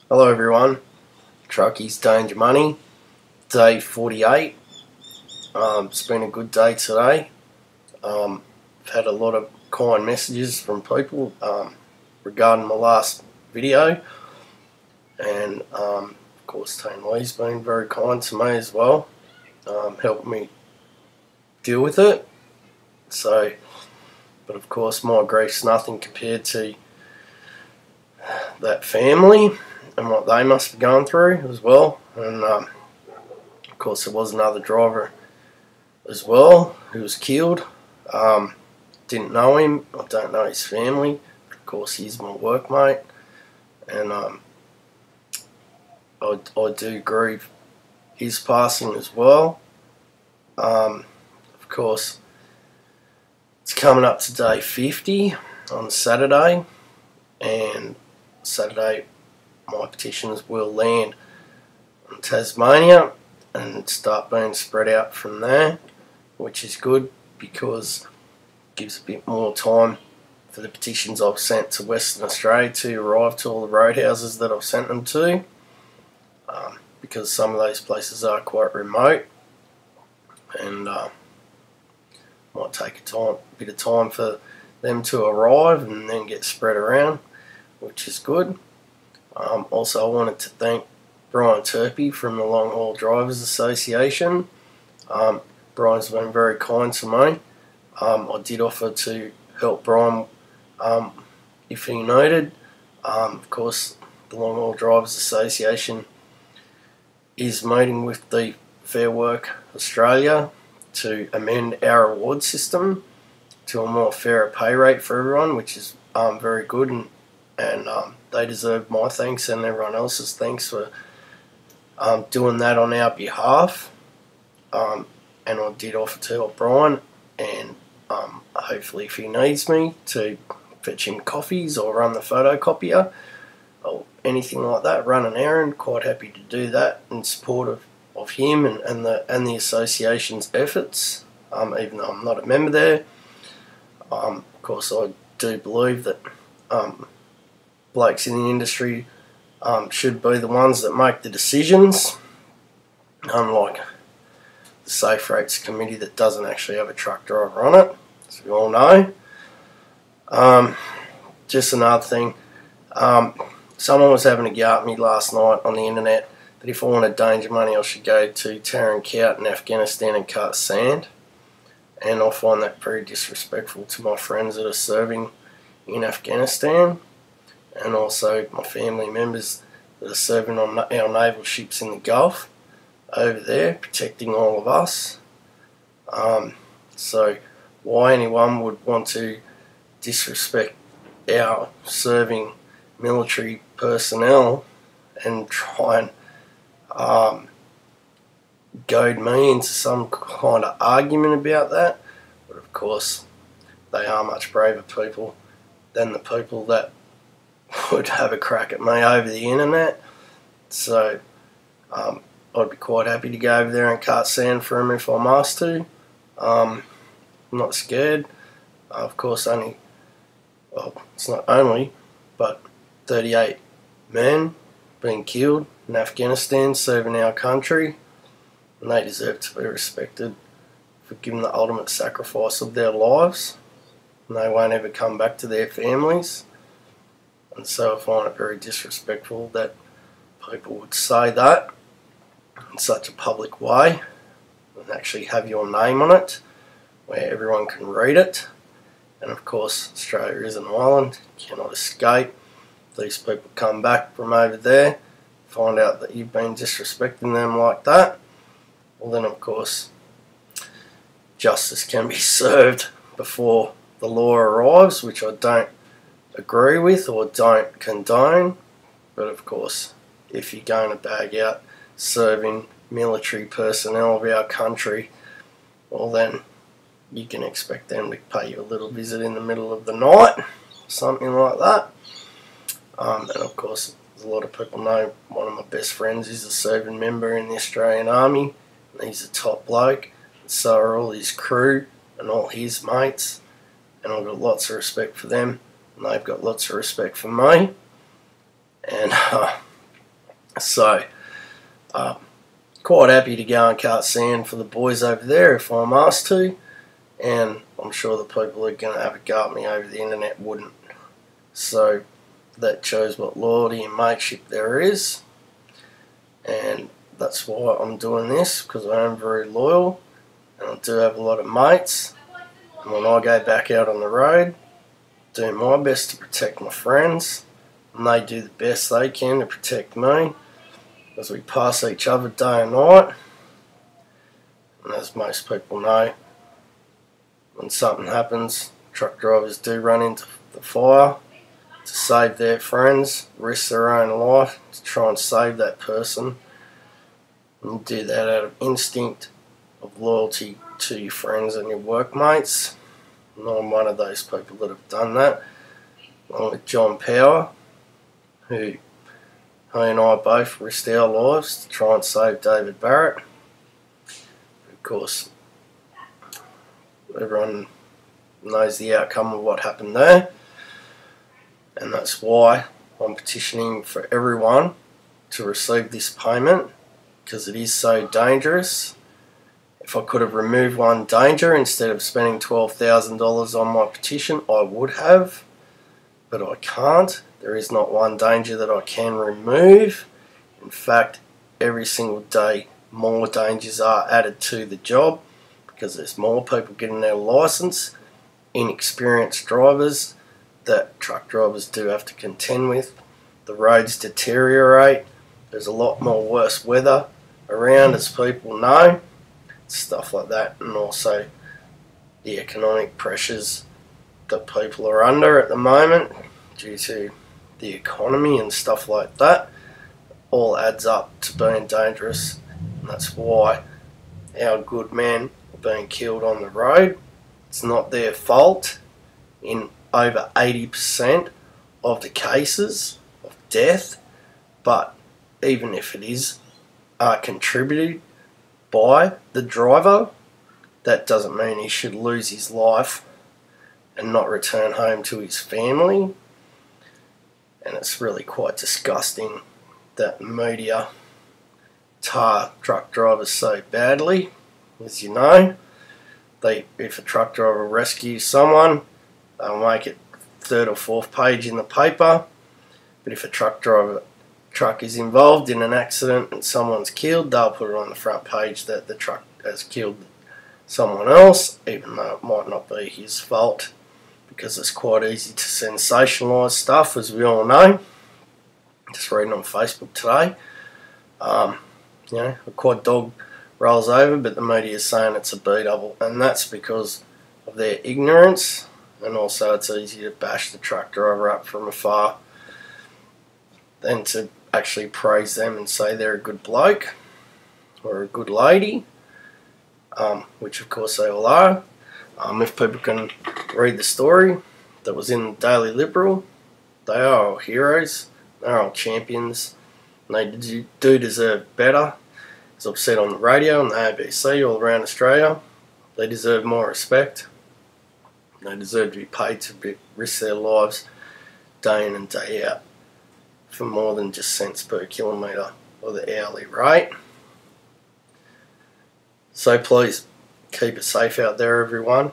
Hello everyone, Truckies Danger Money, day 48. It's been a good day today. I've had a lot of kind messages from people regarding my last video, and of course Tane Lee's been very kind to me as well, helping me deal with it. So, but of course my grief's nothing compared to that family and what they must be going through as well. And of course there was another driver as well who was killed. Didn't know him, I don't know his family, but of course he's my workmate, and I do grieve his passing as well. Of course it's coming up to day 50 on Saturday, and Saturday my petitions will land in Tasmania and start being spread out from there, which is good because it gives a bit more time for the petitions I've sent to Western Australia to arrive to all the roadhouses that I've sent them to, because some of those places are quite remote, and might take a bit of time for them to arrive and then get spread around, which is good. Also, I wanted to thank Brian Turpie from the Long Haul Drivers Association. Brian's been very kind to me. I did offer to help Brian if he needed. Of course, the Long Haul Drivers Association is meeting with the Fair Work Australia to amend our award system to a more fairer pay rate for everyone, which is very good, and they deserve my thanks and everyone else's thanks for doing that on our behalf. And I did offer to help Brian, and hopefully if he needs me to fetch him coffees or run the photocopier or anything like that, run an errand, quite happy to do that in support of him and the association's efforts, even though I'm not a member there. Of course I do believe that blokes in the industry should be the ones that make the decisions, unlike the Safe Rates Committee that doesn't actually have a truck driver on it, as we all know. Just another thing, someone was having a go at me last night on the internet that if I wanted danger money I should go to Tarankout in Afghanistan and cut sand, and I find that very disrespectful to my friends that are serving in Afghanistan, and also my family members that are serving on our naval ships in the Gulf over there, protecting all of us. So why anyone would want to disrespect our serving military personnel and try and goad me into some kind of argument about that, but of course they are much braver people than the people that would have a crack at me over the internet. So I'd be quite happy to go over there and cut sand for him if I'm asked to. I'm not scared. Of course it's not only, but 38 men being killed in Afghanistan serving our country, and they deserve to be respected for giving the ultimate sacrifice of their lives, and they won't ever come back to their families. And so I find it very disrespectful that people would say that in such a public way and actually have your name on it where everyone can read it. And of course Australia is an island, you cannot escape. These people come back from over there, find out that you've been disrespecting them like that, well then of course justice can be served before the law arrives, which I don't agree with or don't condone. But of course if you're going to bag out serving military personnel of our country, well then you can expect them to pay you a little visit in the middle of the night, something like that. And of course a lot of people know one of my best friends is a serving member in the Australian Army, and he's a top bloke, and so are all his crew and all his mates, and I've got lots of respect for them and they've got lots of respect for me. And So, quite happy to go and cart sand for the boys over there if I'm asked to, and I'm sure the people who are going to have a go at me over the internet wouldn't. So that shows what loyalty and mateship there is, and that's why I'm doing this, because I am very loyal and I do have a lot of mates, and when I go back out on the road, do my best to protect my friends, and they do the best they can to protect me, as we pass each other day and night. And as most people know, when something happens, truck drivers do run into the fire to save their friends, risk their own life to try and save that person. And you do that out of instinct of loyalty to your friends and your workmates. And I'm one of those people that have done that, along with John Power, who he and I both risked our lives to try and save David Barrett. Of course, everyone knows the outcome of what happened there, and that's why I'm petitioning for everyone to receive this payment, because it is so dangerous. If I could have removed one danger instead of spending $12,000 on my petition, I would have, but I can't. There is not one danger that I can remove. In fact, every single day more dangers are added to the job, because there's more people getting their licence, inexperienced drivers that truck drivers do have to contend with. The roads deteriorate. There's a lot more worse weather around, as people know. Stuff like that, and also the economic pressures that people are under at the moment due to the economy and stuff like that, all adds up to being dangerous, and that's why our good men are being killed on the road. It's not their fault in over 80% of the cases of death, but even if it is contributed by the driver, that doesn't mean he should lose his life and not return home to his family. And it's really quite disgusting that media tar truck drivers so badly. As you know, if a truck driver rescues someone, they'll make it third or fourth page in the paper. But if a truck is involved in an accident and someone's killed, they'll put it on the front page that the truck has killed someone else, even though it might not be his fault, because it's quite easy to sensationalise stuff, as we all know. Just reading on Facebook today, a quad dog rolls over, but the media is saying it's a B-double, and that's because of their ignorance, and also it's easy to bash the truck driver up from afar than to actually praise them and say they're a good bloke or a good lady, which of course they all are. If people can read the story that was in the Daily Liberal, they are all heroes, they're all champions, and they do deserve better. As I've said on the radio and the ABC all around Australia, they deserve more respect. They deserve to be paid to risk their lives day in and day out for more than just cents per kilometre or the hourly rate. So please keep it safe out there, everyone.